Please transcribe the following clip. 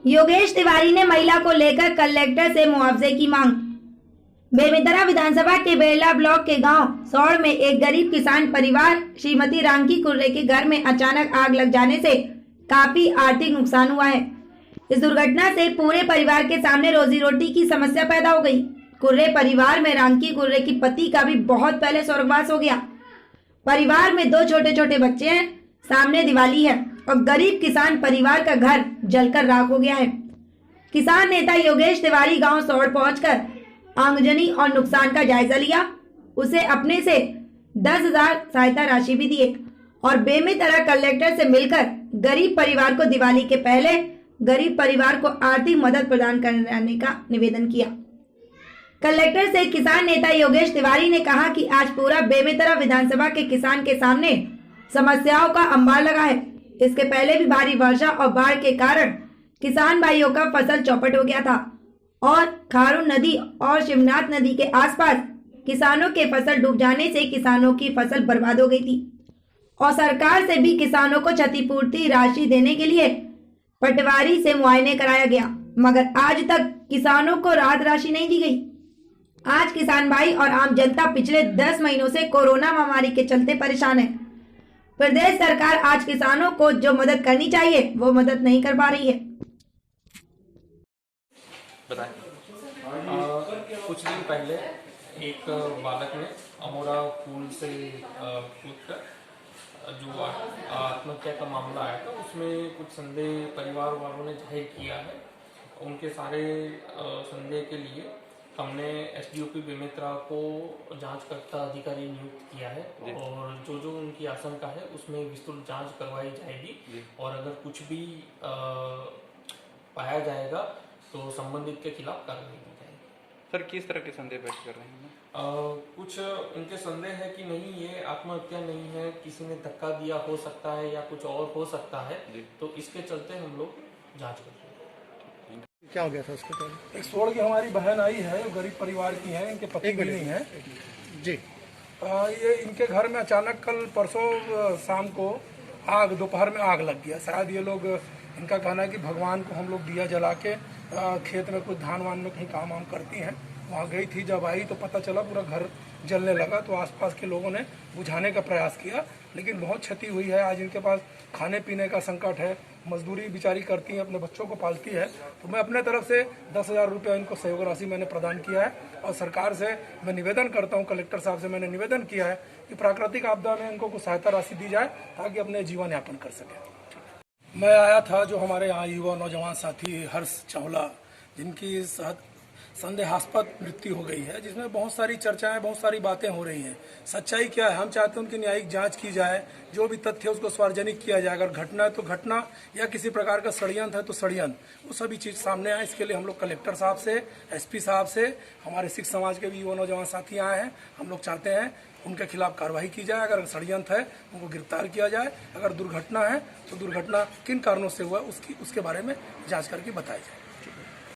योगेश तिवारी ने महिला को लेकर कलेक्टर से मुआवजे की मांग। बेमेतरा विधानसभा के बेरला ब्लॉक के गांव सौड़ में एक गरीब किसान परिवार श्रीमती रांकी कुर्रे के घर में अचानक आग लग जाने से काफी आर्थिक नुकसान हुआ है। इस दुर्घटना से पूरे परिवार के सामने रोजी रोटी की समस्या पैदा हो गई। कुर्रे परिवार में रांकी कुर्रे की पति का भी बहुत पहले स्वर्गवास हो गया। परिवार में 2 छोटे छोटे बच्चे हैं, सामने दिवाली है और गरीब किसान परिवार का घर जलकर राख हो गया है। किसान नेता योगेश तिवारी गांव सौड़ पहुंचकर आगजनी और नुकसान का जायजा लिया। उसे अपने से 10,000 सहायता राशि भी दिए और बेमेतरा कलेक्टर से मिलकर गरीब परिवार को दिवाली के पहले गरीब परिवार को आर्थिक मदद प्रदान करने का निवेदन किया। कलेक्टर से किसान नेता योगेश तिवारी ने कहा कि आज पूरा बेमेतरा विधानसभा के किसान के सामने समस्याओं का अंबार लगा है। इसके पहले भी भारी वर्षा और बाढ़ के कारण किसान भाइयों का फसल चौपट हो गया था और खारून नदी और शिवनाथ नदी के आसपास किसानों के फसल डूब जाने से किसानों की फसल बर्बाद हो गई थी और सरकार से भी किसानों को क्षतिपूर्ति राशि देने के लिए पटवारी से मुआयने कराया गया, मगर आज तक किसानों को राहत राशि नहीं दी गई। आज किसान भाई और आम जनता पिछले 10 महीनों से कोरोना महामारी के चलते परेशान है। प्रदेश सरकार आज किसानों को जो मदद करनी चाहिए वो मदद नहीं कर पा रही है। कुछ दिन पहले एक बालक ने अमोरा पुल से कूदकर जो आत्महत्या का मामला आया था, उसमें कुछ संदेह परिवार वालों ने जाहिर किया है। उनके सारे संदेह के लिए हमने एसडीओपी बेमेतरा को जांचकर्ता अधिकारी नियुक्त किया है और जो जो उनकी आशंका है उसमें विस्तृत जांच करवाई जाएगी और अगर कुछ भी पाया जाएगा तो संबंधित के खिलाफ कार्रवाई की जाएगी। सर, किस तरह के संदेह व्यक्त कर रहे हैं? कुछ इनके संदेह है कि नहीं, ये आत्महत्या नहीं है, किसी ने धक्का दिया हो सकता है या कुछ और हो सकता है, तो इसके चलते हम लोग जांच करते हैं। क्या हो गया था उसके पहले? एक सोड़ की हमारी बहन आई है, गरीब परिवार की है, इनके पति भी नहीं है जी। ये इनके घर में अचानक कल परसों शाम को दोपहर में आग लग गया। शायद ये लोग, इनका कहना है कि भगवान को हम लोग दिया जला के खेत में कुछ धान वान में कहीं काम वाम करती हैं, वहाँ गई थी। जब आई तो पता चला पूरा घर जलने लगा, तो आसपास के लोगों ने बुझाने का प्रयास किया, लेकिन बहुत क्षति हुई है। आज इनके पास खाने पीने का संकट है, मजदूरी बेचारी करती हैं, अपने बच्चों को पालती है। तो मैं अपने तरफ से 10,000 रुपये इनको सहयोग राशि मैंने प्रदान किया है और सरकार से मैं निवेदन करता हूं, कलेक्टर साहब से मैंने निवेदन किया है कि प्राकृतिक आपदा में इनको कुछ सहायता राशि दी जाए ताकि अपने जीवन यापन कर सकें। मैं आया था, जो हमारे यहाँ युवा नौजवान साथी हर्ष चावला, जिनकी संदेहास्पद मृत्यु हो गई है, जिसमें बहुत सारी चर्चाएं, बहुत सारी बातें हो रही हैं। सच्चाई क्या है? हम चाहते हैं उनकी न्यायिक जांच की जाए, जो भी तथ्य है उसको सार्वजनिक किया जाए। अगर घटना है तो घटना, या किसी प्रकार का षड्यंत्र है तो षड्यंत्र, वो सभी चीज़ सामने आए। इसके लिए हम लोग कलेक्टर साहब से, एसपी साहब से, हमारे सिख समाज के भी युवा नौजवान साथी आए हैं। हम लोग चाहते हैं उनके खिलाफ कार्रवाई की जाए। अगर षड्यंत्र है उनको गिरफ्तार किया जाए। अगर दुर्घटना है तो दुर्घटना किन कारणों से हुआ उसके बारे में जाँच करके बताया जाए।